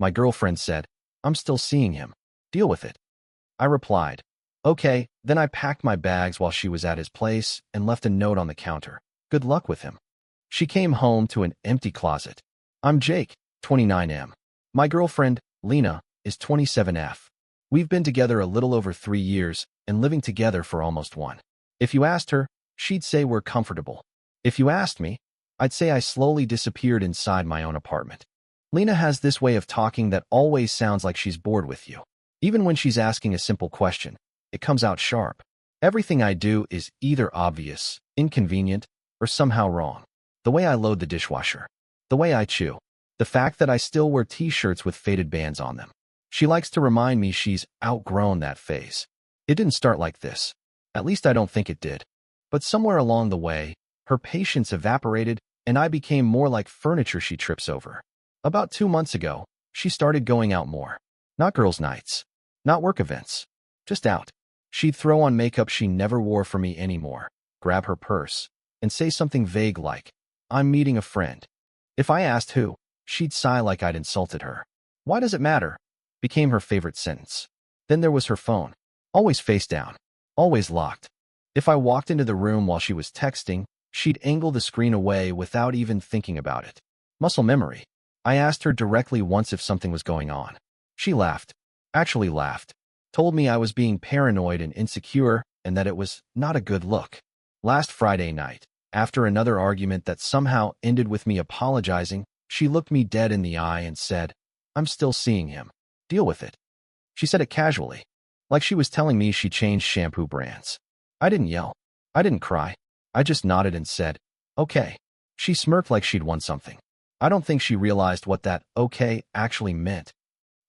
My girlfriend said, "I'm still seeing him. Deal with it." I replied, "Okay." Then I packed my bags while she was at his place and left a note on the counter. "Good luck with him." She came home to an empty closet. I'm Jake, 29M. My girlfriend, Lena, is 27F. We've been together a little over 3 years and living together for almost 1. If you asked her, she'd say we're comfortable. If you asked me, I'd say I slowly disappeared inside my own apartment. Lena has this way of talking that always sounds like she's bored with you. Even when she's asking a simple question, it comes out sharp. Everything I do is either obvious, inconvenient, or somehow wrong. The way I load the dishwasher. The way I chew. The fact that I still wear t-shirts with faded bands on them. She likes to remind me she's outgrown that phase. It didn't start like this. At least I don't think it did. But somewhere along the way, her patience evaporated and I became more like furniture she trips over. About 2 months ago, she started going out more. Not girls' nights. Not work events. Just out. She'd throw on makeup she never wore for me anymore, grab her purse, and say something vague like, "I'm meeting a friend." If I asked who, she'd sigh like I'd insulted her. "Why does it matter?" became her favorite sentence. Then there was her phone. Always face down. Always locked. If I walked into the room while she was texting, she'd angle the screen away without even thinking about it. Muscle memory. I asked her directly once if something was going on. She laughed. Actually laughed. Told me I was being paranoid and insecure and that it was not a good look. Last Friday night, after another argument that somehow ended with me apologizing, she looked me dead in the eye and said, "I'm still seeing him. Deal with it." She said it casually, like she was telling me she changed shampoo brands. I didn't yell. I didn't cry. I just nodded and said, "Okay." She smirked like she'd won something. I don't think she realized what that "okay" actually meant.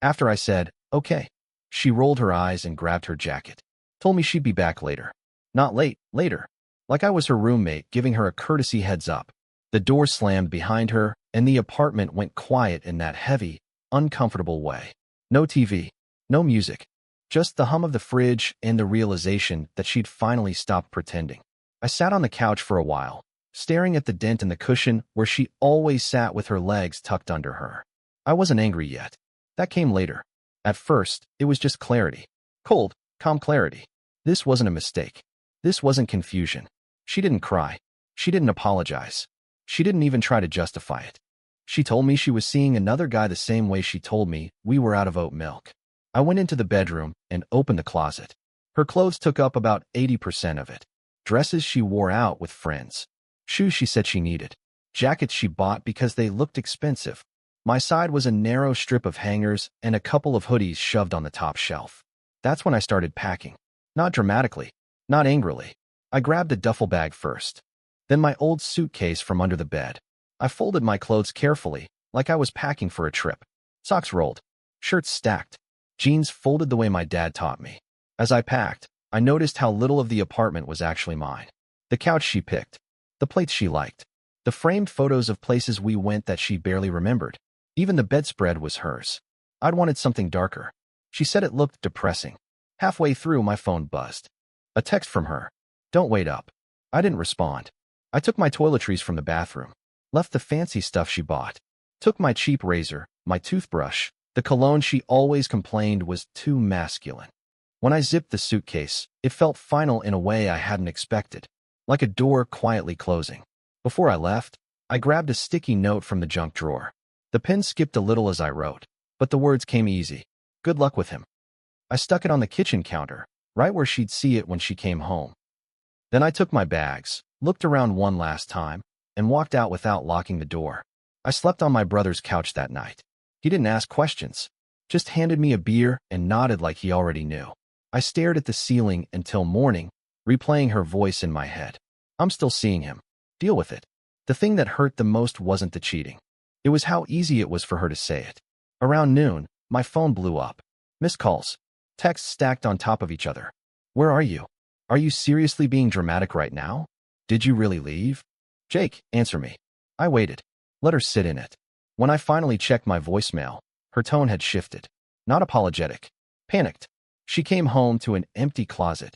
After I said, "Okay," she rolled her eyes and grabbed her jacket. Told me she'd be back later. Not late, later. Like I was her roommate, giving her a courtesy heads up. The door slammed behind her, and the apartment went quiet in that heavy, uncomfortable way. No TV. No music. Just the hum of the fridge and the realization that she'd finally stopped pretending. I sat on the couch for a while, staring at the dent in the cushion where she always sat with her legs tucked under her. I wasn't angry yet. That came later. At first, it was just clarity. Cold, calm clarity. This wasn't a mistake. This wasn't confusion. She didn't cry. She didn't apologize. She didn't even try to justify it. She told me she was seeing another guy the same way she told me we were out of oat milk. I went into the bedroom and opened the closet. Her clothes took up about 80% of it. Dresses she wore out with friends. Shoes she said she needed. Jackets she bought because they looked expensive. My side was a narrow strip of hangers and a couple of hoodies shoved on the top shelf. That's when I started packing. Not dramatically. Not angrily. I grabbed a duffel bag first. Then my old suitcase from under the bed. I folded my clothes carefully, like I was packing for a trip. Socks rolled. Shirts stacked. Jeans folded the way my dad taught me. As I packed, I noticed how little of the apartment was actually mine. The couch she picked. The plates she liked. The framed photos of places we went that she barely remembered. Even the bedspread was hers. I'd wanted something darker. She said it looked depressing. Halfway through, my phone buzzed. A text from her. "Don't wait up." I didn't respond. I took my toiletries from the bathroom. Left the fancy stuff she bought. Took my cheap razor, my toothbrush. The cologne she always complained was too masculine. When I zipped the suitcase, it felt final in a way I hadn't expected. Like a door quietly closing. Before I left, I grabbed a sticky note from the junk drawer. The pen skipped a little as I wrote, but the words came easy. Good luck with him. I stuck it on the kitchen counter, right where she'd see it when she came home. Then I took my bags, looked around one last time, and walked out without locking the door. I slept on my brother's couch that night. He didn't ask questions, just handed me a beer and nodded like he already knew. I stared at the ceiling until morning, replaying her voice in my head. I'm still seeing him. Deal with it. The thing that hurt the most wasn't the cheating. It was how easy it was for her to say it. Around noon, my phone blew up. Missed calls. Texts stacked on top of each other. Where are you? Are you seriously being dramatic right now? Did you really leave? Jake, answer me. I waited. Let her sit in it. When I finally checked my voicemail, her tone had shifted. Not apologetic. Panicked. She came home to an empty closet.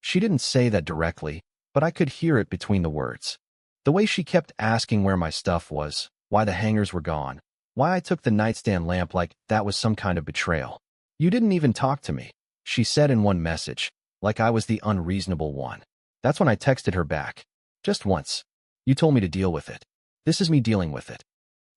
She didn't say that directly, but I could hear it between the words. The way she kept asking where my stuff was, why the hangers were gone, Why I took the nightstand lamp like that was some kind of betrayal. You didn't even talk to me, she said in one message, like I was the unreasonable one. That's when I texted her back. Just once. You told me to deal with it. This is me dealing with it.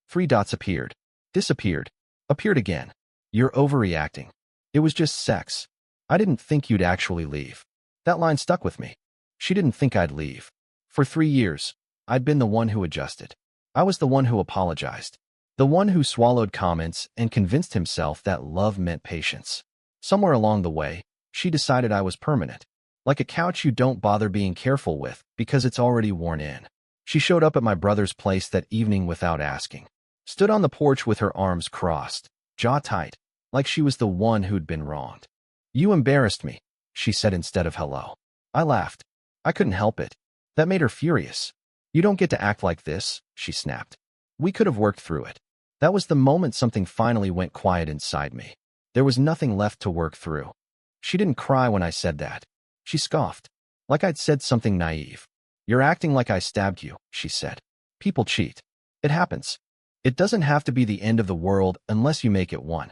3 dots appeared. Disappeared. Appeared again. You're overreacting. It was just sex. I didn't think you'd actually leave. That line stuck with me. She didn't think I'd leave. For 3 years, I'd been the one who adjusted. I was the one who apologized. The one who swallowed comments and convinced himself that love meant patience. Somewhere along the way, she decided I was permanent. Like a couch you don't bother being careful with because it's already worn in. She showed up at my brother's place that evening without asking. Stood on the porch with her arms crossed, jaw tight, like she was the one who'd been wronged. You embarrassed me, she said instead of hello. I laughed. I couldn't help it. That made her furious. You don't get to act like this, she snapped. We could have worked through it. That was the moment something finally went quiet inside me. There was nothing left to work through. She didn't cry when I said that. She scoffed, like I'd said something naive. You're acting like I stabbed you, she said. People cheat. It happens. It doesn't have to be the end of the world unless you make it one.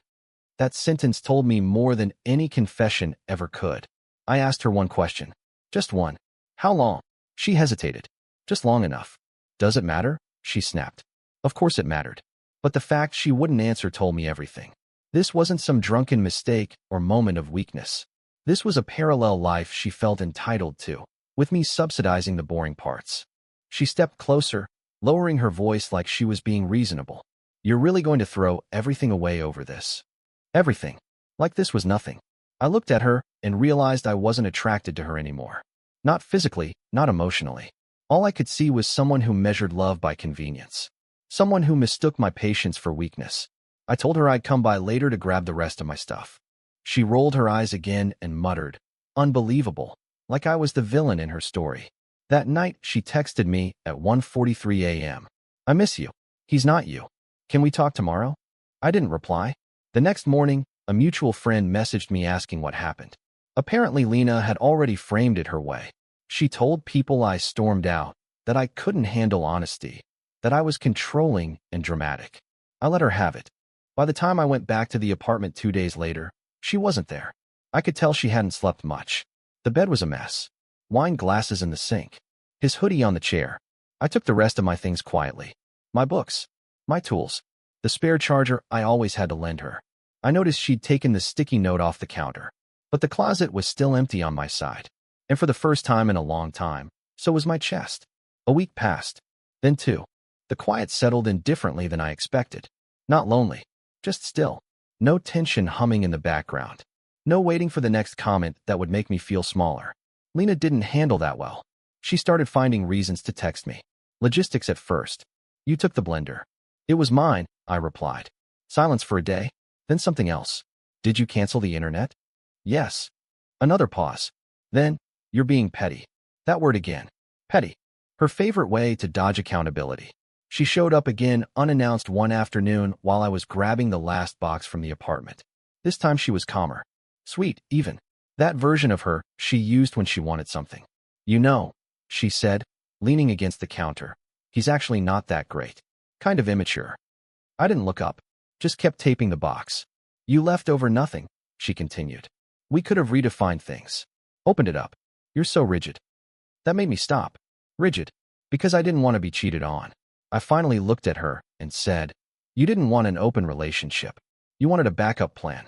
That sentence told me more than any confession ever could. I asked her one question. Just one. How long? She hesitated. Just long enough. Does it matter? She snapped. Of course it mattered. But the fact she wouldn't answer told me everything. This wasn't some drunken mistake or moment of weakness. This was a parallel life she felt entitled to, with me subsidizing the boring parts. She stepped closer, lowering her voice like she was being reasonable. You're really going to throw everything away over this? Everything. Like this was nothing. I looked at her and realized I wasn't attracted to her anymore. Not physically, not emotionally. All I could see was someone who measured love by convenience. Someone who mistook my patience for weakness. I told her I'd come by later to grab the rest of my stuff. She rolled her eyes again and muttered, unbelievable, like I was the villain in her story. That night, she texted me at 1:43 a.m. I miss you. He's not you. Can we talk tomorrow? I didn't reply. The next morning, a mutual friend messaged me asking what happened. Apparently, Lena had already framed it her way. She told people I stormed out, that I couldn't handle honesty, that I was controlling and dramatic. I let her have it. By the time I went back to the apartment 2 days later, she wasn't there. I could tell she hadn't slept much. The bed was a mess. Wine glasses in the sink. His hoodie on the chair. I took the rest of my things quietly. My books. My tools. The spare charger I always had to lend her. I noticed she'd taken the sticky note off the counter. But the closet was still empty on my side. And for the first time in a long time, so was my chest. A week passed. Then 2. The quiet settled in differently than I expected. Not lonely. Just still. No tension humming in the background. No waiting for the next comment that would make me feel smaller. Lena didn't handle that well. She started finding reasons to text me. Logistics at first. You took the blender. It was mine, I replied. Silence for a day. Then something else. Did you cancel the internet? Yes. Another pause. Then, you're being petty. That word again. Petty. Her favorite way to dodge accountability. She showed up again unannounced one afternoon while I was grabbing the last box from the apartment. This time she was calmer. Sweet, even. That version of her she used when she wanted something. You know, she said, leaning against the counter. He's actually not that great. Kind of immature. I didn't look up. Just kept taping the box. You left over nothing, she continued. We could have redefined things. Opened it up. You're so rigid. That made me stop. Rigid. Because I didn't want to be cheated on. I finally looked at her and said, you didn't want an open relationship. You wanted a backup plan.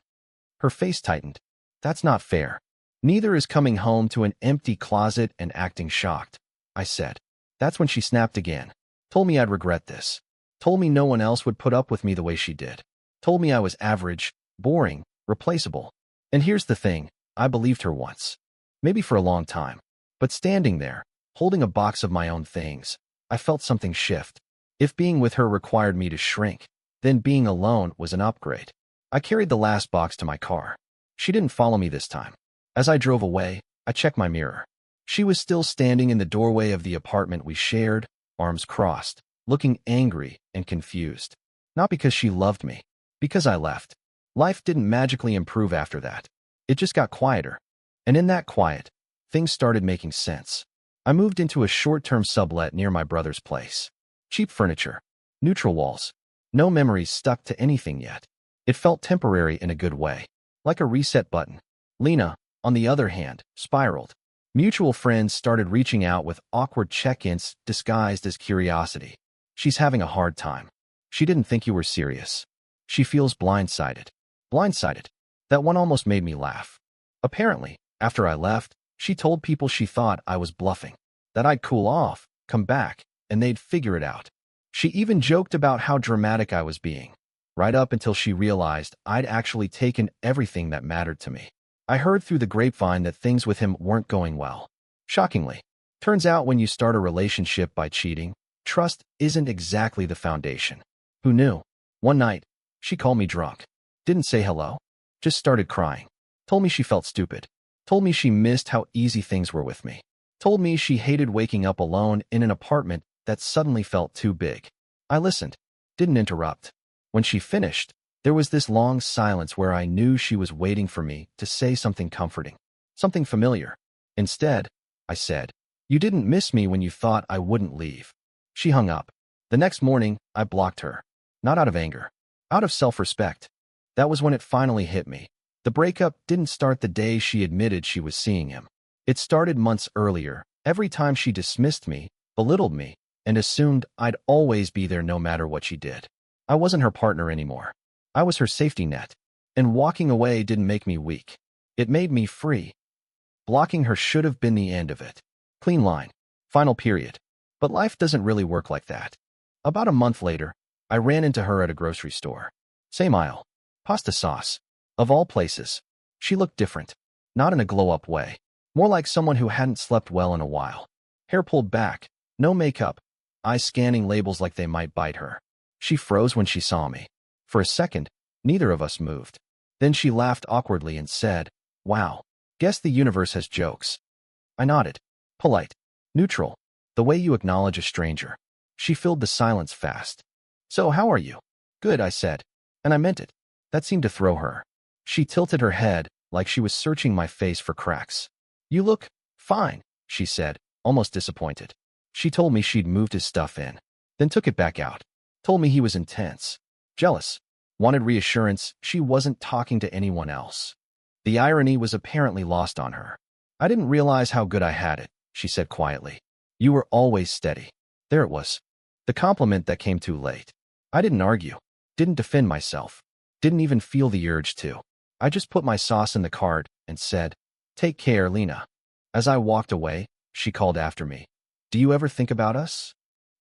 Her face tightened. That's not fair. Neither is coming home to an empty closet and acting shocked, I said. That's when she snapped again. Told me I'd regret this. Told me no one else would put up with me the way she did. Told me I was average, boring, replaceable. And here's the thing, I believed her once. Maybe for a long time. But standing there, holding a box of my own things, I felt something shift. If being with her required me to shrink, then being alone was an upgrade. I carried the last box to my car. She didn't follow me this time. As I drove away, I checked my mirror. She was still standing in the doorway of the apartment we shared, arms crossed, looking angry and confused. Not because she loved me, because I left. Life didn't magically improve after that. It just got quieter. And in that quiet, things started making sense. I moved into a short-term sublet near my brother's place. Cheap furniture. Neutral walls. No memories stuck to anything yet. It felt temporary in a good way, like a reset button. Lena, on the other hand, spiraled. Mutual friends started reaching out with awkward check-ins disguised as curiosity. She's having a hard time. She didn't think you were serious. She feels blindsided. Blindsided. That one almost made me laugh. Apparently, after I left, she told people she thought I was bluffing, that I'd cool off, come back, and they'd figure it out. She even joked about how dramatic I was being, right up until she realized I'd actually taken everything that mattered to me. I heard through the grapevine that things with him weren't going well. Shockingly, turns out when you start a relationship by cheating, trust isn't exactly the foundation. Who knew? One night, she called me drunk. Didn't say hello. Just started crying. Told me she felt stupid. Told me she missed how easy things were with me. Told me she hated waking up alone in an apartment that suddenly felt too big. I listened. Didn't interrupt. When she finished, there was this long silence where I knew she was waiting for me to say something comforting, something familiar. Instead, I said, "You didn't miss me when you thought I wouldn't leave." She hung up. The next morning, I blocked her. Not out of anger. Out of self-respect. That was when it finally hit me. The breakup didn't start the day she admitted she was seeing him. It started months earlier, every time she dismissed me, belittled me, and assumed I'd always be there no matter what she did. I wasn't her partner anymore. I was her safety net. And walking away didn't make me weak. It made me free. Blocking her should have been the end of it. Clean line. Final period. But life doesn't really work like that. About a month later, I ran into her at a grocery store. Same aisle. Pasta sauce. Of all places. She looked different. Not in a glow-up way. More like someone who hadn't slept well in a while. Hair pulled back. No makeup. Eyes scanning labels like they might bite her. She froze when she saw me. For a second, neither of us moved. Then she laughed awkwardly and said, "Wow. Guess the universe has jokes." I nodded. Polite. Neutral. The way you acknowledge a stranger. She filled the silence fast. "So how are you?" "Good," I said. And I meant it. That seemed to throw her. She tilted her head, like she was searching my face for cracks. "You look fine," she said, almost disappointed. She told me she'd moved his stuff in, then took it back out. Told me he was intense. Jealous. Wanted reassurance she wasn't talking to anyone else. The irony was apparently lost on her. "I didn't realize how good I had it," she said quietly. "You were always steady." There it was. The compliment that came too late. I didn't argue. Didn't defend myself. Didn't even feel the urge to. I just put my sauce in the cart and said, "Take care, Lena." As I walked away, she called after me. "Do you ever think about us?"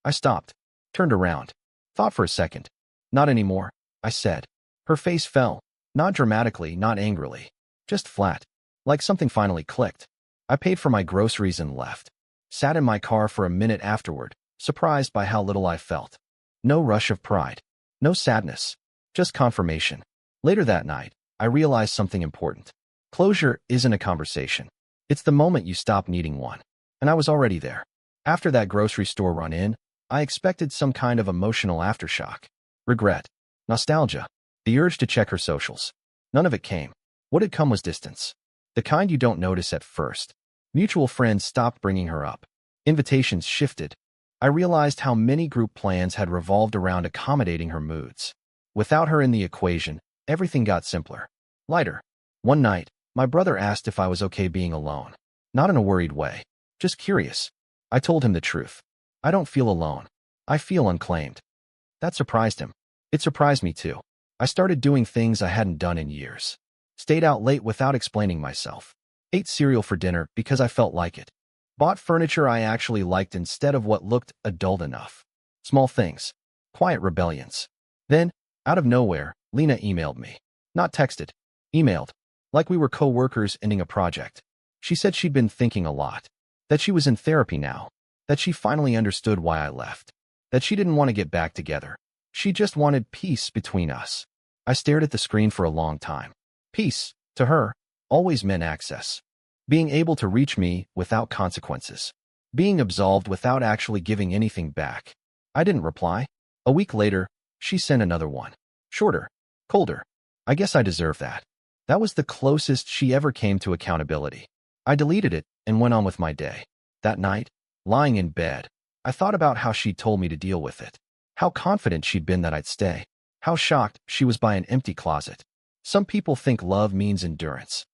I stopped. Turned around. Thought for a second. "Not anymore," I said. Her face fell. Not dramatically, not angrily. Just flat. Like something finally clicked. I paid for my groceries and left. Sat in my car for a minute afterward, surprised by how little I felt. No rush of pride. No sadness. Just confirmation. Later that night, I realized something important. Closure isn't a conversation. It's the moment you stop needing one. And I was already there. After that grocery store run-in, I expected some kind of emotional aftershock. Regret. Nostalgia. The urge to check her socials. None of it came. What had come was distance. The kind you don't notice at first. Mutual friends stopped bringing her up. Invitations shifted. I realized how many group plans had revolved around accommodating her moods. Without her in the equation, everything got simpler. Lighter. One night, my brother asked if I was okay being alone. Not in a worried way. Just curious. I told him the truth. I don't feel alone. I feel unclaimed. That surprised him. It surprised me too. I started doing things I hadn't done in years. Stayed out late without explaining myself. Ate cereal for dinner because I felt like it. Bought furniture I actually liked instead of what looked adult enough. Small things. Quiet rebellions. Then, out of nowhere, Lena emailed me. Not texted. Emailed. Like we were co-workers ending a project. She said she'd been thinking a lot. That she was in therapy now. That she finally understood why I left. That she didn't want to get back together. She just wanted peace between us. I stared at the screen for a long time. Peace, to her, always meant access. Being able to reach me without consequences. Being absolved without actually giving anything back. I didn't reply. A week later, she sent another one. Shorter. Colder. I guess I deserve that. That was the closest she ever came to accountability. I deleted it and went on with my day. That night, lying in bed, I thought about how she told me to deal with it. How confident she'd been that I'd stay. How shocked she was by an empty closet. Some people think love means endurance.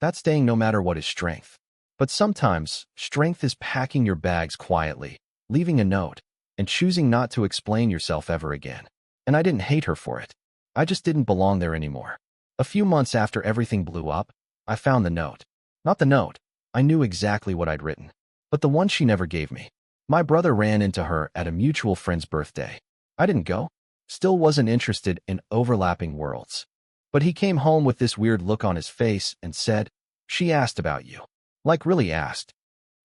That's staying no matter what is strength. But sometimes, strength is packing your bags quietly, leaving a note, and choosing not to explain yourself ever again. And I didn't hate her for it. I just didn't belong there anymore. A few months after everything blew up, I found the note. Not the note. I knew exactly what I'd written. But the one she never gave me. My brother ran into her at a mutual friend's birthday. I didn't go. Still wasn't interested in overlapping worlds. But he came home with this weird look on his face and said, "She asked about you." Like really asked.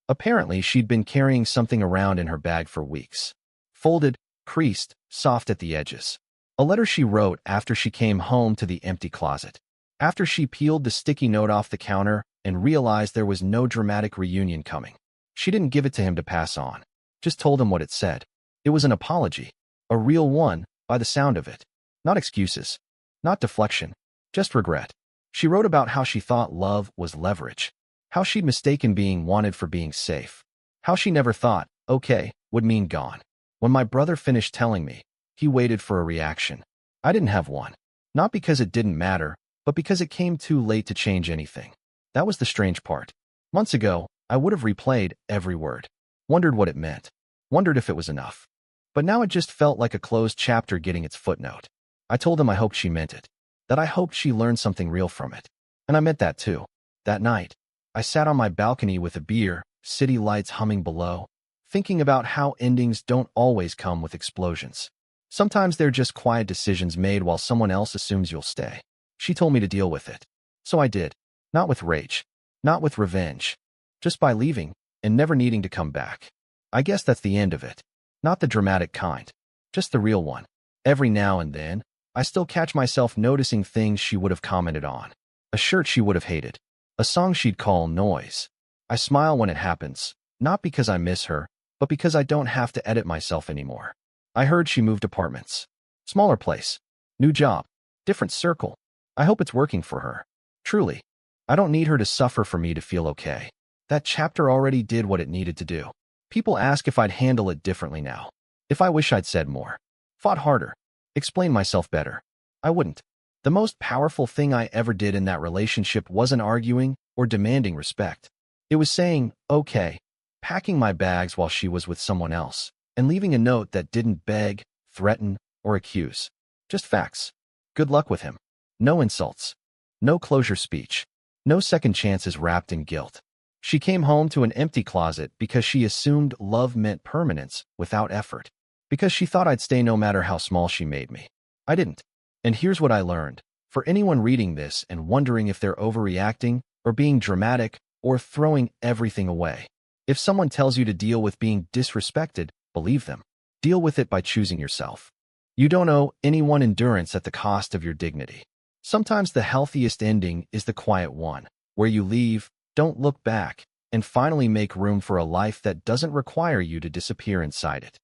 Apparently, she'd been carrying something around in her bag for weeks. Folded, creased, soft at the edges. A letter she wrote after she came home to the empty closet. After she peeled the sticky note off the counter and realized there was no dramatic reunion coming. She didn't give it to him to pass on. Just told him what it said. It was an apology. A real one, by the sound of it. Not excuses. Not deflection. Just regret. She wrote about how she thought love was leverage. How she'd mistaken being wanted for being safe. How she never thought, okay, would mean gone. When my brother finished telling me, he waited for a reaction. I didn't have one. Not because it didn't matter, but because it came too late to change anything. That was the strange part. Months ago, I would have replayed every word. Wondered what it meant. Wondered if it was enough. But now it just felt like a closed chapter getting its footnote. I told him I hoped she meant it. That I hoped she learned something real from it. And I meant that too. That night, I sat on my balcony with a beer, city lights humming below, thinking about how endings don't always come with explosions. Sometimes they're just quiet decisions made while someone else assumes you'll stay. She told me to deal with it. So I did. Not with rage. Not with revenge. Just by leaving, and never needing to come back. I guess that's the end of it. Not the dramatic kind. Just the real one. Every now and then, I still catch myself noticing things she would have commented on. A shirt she would have hated. A song she'd call noise. I smile when it happens, not because I miss her, but because I don't have to edit myself anymore. I heard she moved apartments. Smaller place. New job. Different circle. I hope it's working for her. Truly. I don't need her to suffer for me to feel okay. That chapter already did what it needed to do. People ask if I'd handle it differently now. If I wish I'd said more. Fought harder. Explained myself better. I wouldn't. The most powerful thing I ever did in that relationship wasn't arguing or demanding respect. It was saying, okay, packing my bags while she was with someone else, and leaving a note that didn't beg, threaten, or accuse. Just facts. Good luck with him. No insults. No closure speech. No second chances wrapped in guilt. She came home to an empty closet because she assumed love meant permanence without effort. Because she thought I'd stay no matter how small she made me. I didn't. And here's what I learned. For anyone reading this and wondering if they're overreacting or being dramatic or throwing everything away. If someone tells you to deal with being disrespected, believe them. Deal with it by choosing yourself. You don't owe anyone endurance at the cost of your dignity. Sometimes the healthiest ending is the quiet one, where you leave, don't look back, and finally make room for a life that doesn't require you to disappear inside it.